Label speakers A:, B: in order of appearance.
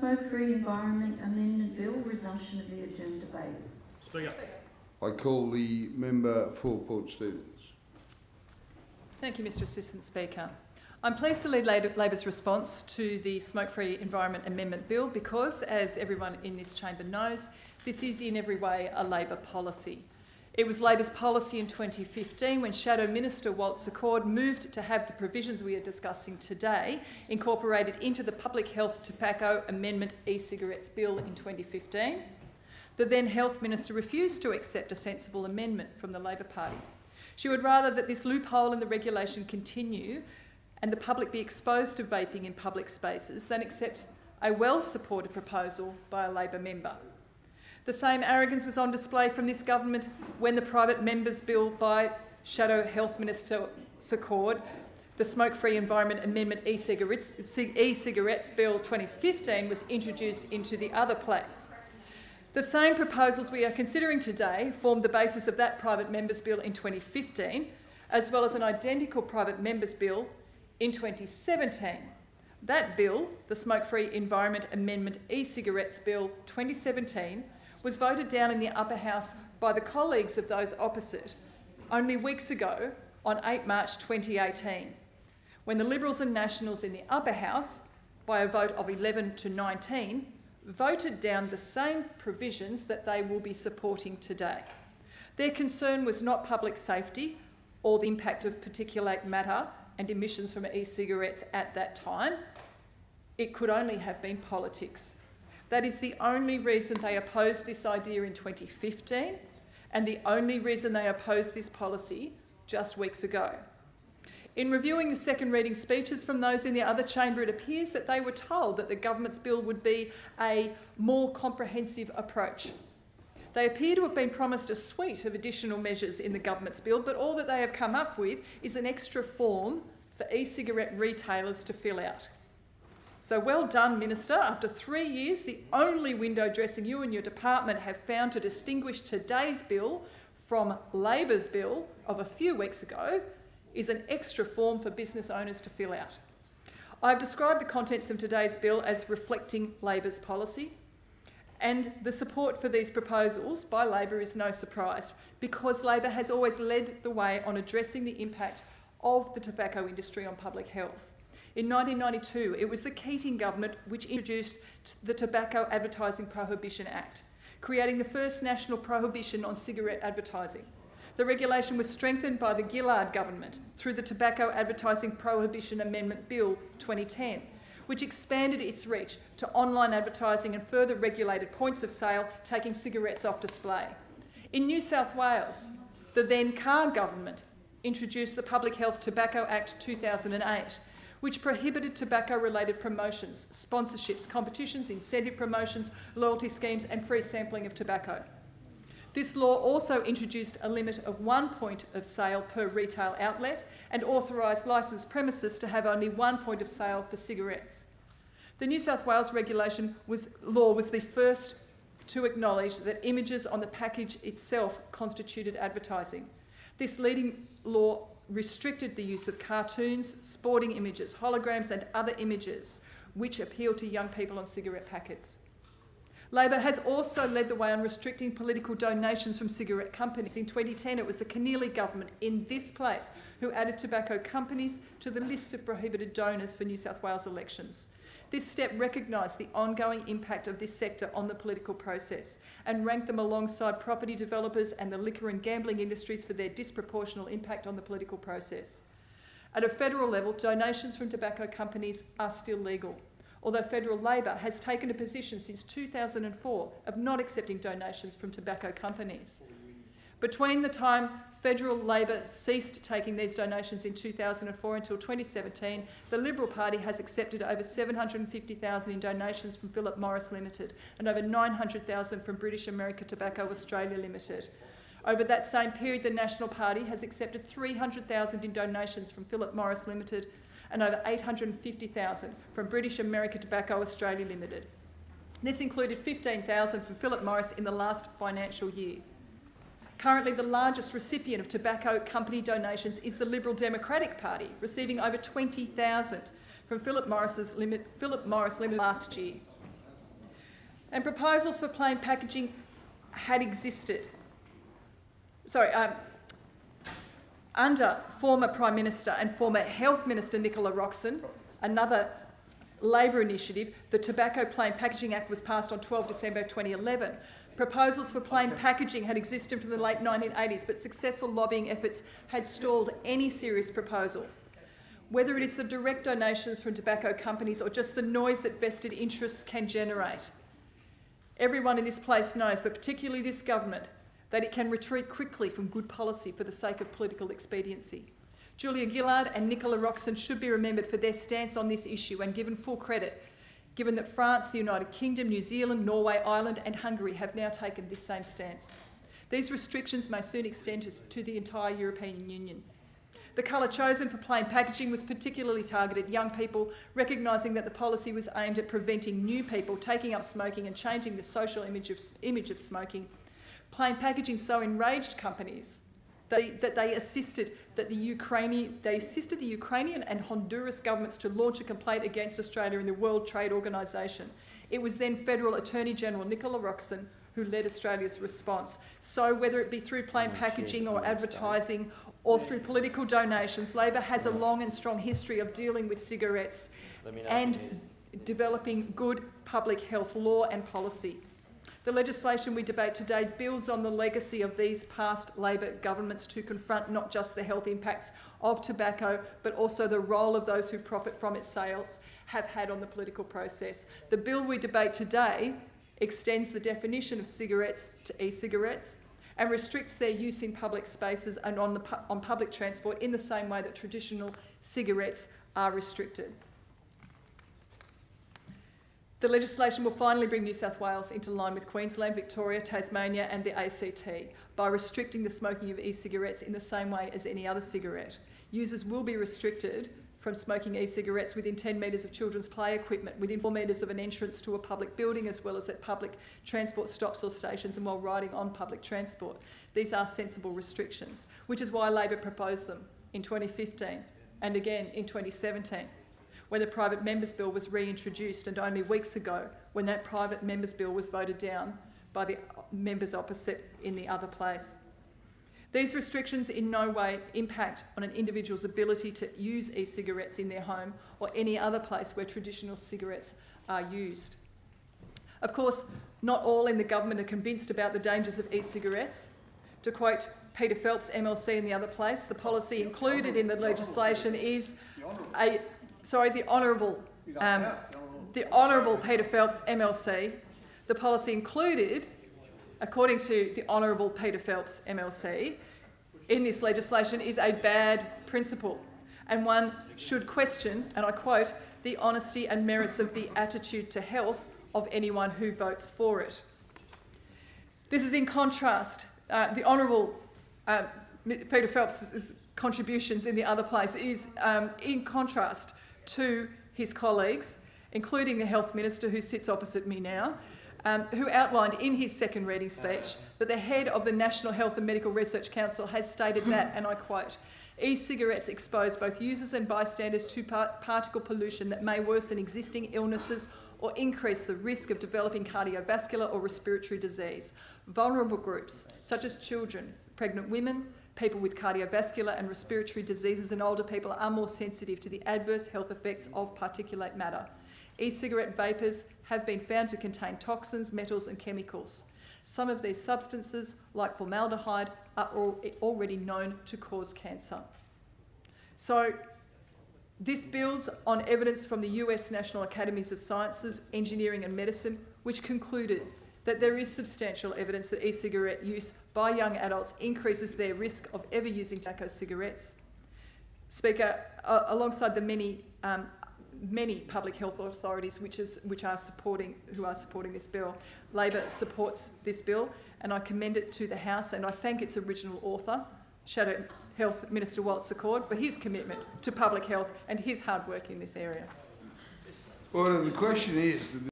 A: Smoke-free environment amendment bill, resumption of the agenda debate.
B: Speaker.
C: I call the member for Port Stephens.
D: Thank you, Mr Assistant Speaker. I'm pleased to lead Labor's response to the Smoke-free Environment Amendment Bill because, as everyone in this chamber knows, this is in every way a Labor policy. It was Labor's policy in 2015 when Shadow Minister Walt Secord moved to have the provisions we are discussing today incorporated into the Public Health Tobacco Amendment e-cigarettes bill in 2015. The then Health Minister refused to accept a sensible amendment from the Labor Party. She would rather that this loophole in the regulation continue and the public be exposed to vaping in public spaces than accept a well-supported proposal by a Labor member. The same arrogance was on display from this government when the private members' bill by Shadow Health Minister Secord, the Smoke-free Environment Amendment e-cigarettes Bill 2015, was introduced into the other place. The same proposals we are considering today formed the basis of that private members' bill in 2015, as well as an identical private members' bill in 2017. That bill, the Smoke-free Environment Amendment e-cigarettes Bill 2017, was voted down in the upper house by the colleagues of those opposite only weeks ago on 8 March 2018, when the Liberals and Nationals in the upper house, by a vote of 11 to 19, voted down the same provisions that they will be supporting today. Their concern was not public safety or the impact of particulate matter and emissions from e-cigarettes at that time. It could only have been politics. That is the only reason they opposed this idea in 2015 and the only reason they opposed this policy just weeks ago. In reviewing the second reading speeches from those in the other chamber, it appears that they were told that the government's bill would be a more comprehensive approach. They appear to have been promised a suite of additional measures in the government's bill, but all that they have come up with is an extra form for e-cigarette retailers to fill out. So well done, Minister. After 3 years, the only window dressing you and your department have found to distinguish today's bill from Labor's bill of a few weeks ago is an extra form for business owners to fill out. I've described the contents of today's bill as reflecting Labor's policy, and the support for these proposals by Labor is no surprise because Labor has always led the way on addressing the impact of the tobacco industry on public health. In 1992, it was the Keating government which introduced the Tobacco Advertising Prohibition Act, creating the first national prohibition on cigarette advertising. The regulation was strengthened by the Gillard government through the Tobacco Advertising Prohibition Amendment Bill 2010, which expanded its reach to online advertising and further regulated points of sale, taking cigarettes off display. In New South Wales, the then Carr government introduced the Public Health Tobacco Act 2008, which prohibited tobacco-related promotions, sponsorships, competitions, incentive promotions, loyalty schemes and free sampling of tobacco. This law also introduced a limit of 1 point of sale per retail outlet and authorised licensed premises to have only 1 point of sale for cigarettes. The New South Wales law was the first to acknowledge that images on the package itself constituted advertising. This leading law restricted the use of cartoons, sporting images, holograms and other images which appeal to young people on cigarette packets. Labor has also led the way on restricting political donations from cigarette companies. In 2010, it was the Keneally government in this place who added tobacco companies to the list of prohibited donors for New South Wales elections. This step recognised the ongoing impact of this sector on the political process and ranked them alongside property developers and the liquor and gambling industries for their disproportionate impact on the political process. At a federal level, donations from tobacco companies are still legal, although federal Labor has taken a position since 2004 of not accepting donations from tobacco companies. Between the time federal Labor ceased taking these donations in 2004 until 2017, the Liberal Party has accepted over $750,000 in donations from Philip Morris Limited and over $900,000 from British America Tobacco Australia Limited. Over that same period, the National Party has accepted $300,000 in donations from Philip Morris Limited and over $850,000 from British America Tobacco Australia Limited. This included $15,000 from Philip Morris in the last financial year. Currently, the largest recipient of tobacco company donations is the Liberal Democratic Party, receiving over $20,000 from Philip Morris Limited last year. And proposals for plain packaging had existed. Under former Prime Minister and former Health Minister Nicola Roxon, another Labor initiative, the Tobacco Plain Packaging Act was passed on 12 December 2011. Proposals for plain packaging had existed from the late 1980s, but successful lobbying efforts had stalled any serious proposal. Whether it is the direct donations from tobacco companies or just the noise that vested interests can generate, everyone in this place knows, but particularly this government, that it can retreat quickly from good policy for the sake of political expediency. Julia Gillard and Nicola Roxon should be remembered for their stance on this issue and given full credit, given that France, the United Kingdom, New Zealand, Norway, Ireland and Hungary have now taken this same stance. These restrictions may soon extend to the entire European Union. The colour chosen for plain packaging was particularly targeted at young people, recognising that the policy was aimed at preventing new people taking up smoking and changing the social image of smoking. Plain packaging so enraged companies that they assisted the Ukrainian and Honduras governments to launch a complaint against Australia in the World Trade Organisation. It was then Federal Attorney General Nicola Roxon who led Australia's response. So whether it be through plain packaging or advertising or through political donations, Labor has a long and strong history of dealing with cigarettes and developing good public health law and policy. The legislation we debate today builds on the legacy of these past Labor governments to confront not just the health impacts of tobacco, but also the role of those who profit from its sales have had on the political process. The bill we debate today extends the definition of cigarettes to e-cigarettes and restricts their use in public spaces and on public transport in the same way that traditional cigarettes are restricted. The legislation will finally bring New South Wales into line with Queensland, Victoria, Tasmania and the ACT by restricting the smoking of e-cigarettes in the same way as any other cigarette. Users will be restricted from smoking e-cigarettes within 10 metres of children's play equipment, within 4 metres of an entrance to a public building, as well as at public transport stops or stations and while riding on public transport. These are sensible restrictions, which is why Labor proposed them in 2015 and again in 2017. When the Private Members Bill was reintroduced, and only weeks ago when that Private Members Bill was voted down by the members opposite in the other place. These restrictions in no way impact on an individual's ability to use e-cigarettes in their home or any other place where traditional cigarettes are used. Of course, not all in the government are convinced about the dangers of e-cigarettes. To quote Peter Phelps, MLC in the other place, the policy included in the legislation is the Honourable Peter Phelps, MLC. The policy included, according to the Honourable Peter Phelps, MLC, in this legislation is a bad principle, and one should question, and I quote, the honesty and merits of the attitude to health of anyone who votes for it. This is in contrast. The Honourable Peter Phelps' contributions in the other place is in contrast to his colleagues, including the Health Minister who sits opposite me now, who outlined in his second reading speech that the head of the National Health and Medical Research Council has stated that, and I quote, e-cigarettes expose both users and bystanders to particle pollution that may worsen existing illnesses or increase the risk of developing cardiovascular or respiratory disease. Vulnerable groups, such as children, pregnant women, people with cardiovascular and respiratory diseases and older people are more sensitive to the adverse health effects of particulate matter. E-cigarette vapours have been found to contain toxins, metals and chemicals. Some of these substances, like formaldehyde, are already known to cause cancer. So this builds on evidence from the US National Academies of Sciences, Engineering and Medicine, which concluded that there is substantial evidence that e-cigarette use by young adults increases their risk of ever using tobacco cigarettes. Speaker, alongside the many public health authorities who are supporting this bill, Labor supports this bill, and I commend it to the House, and I thank its original author, Shadow Health Minister Walt Secord, for his commitment to public health and his hard work in this area.
C: Order. The question is that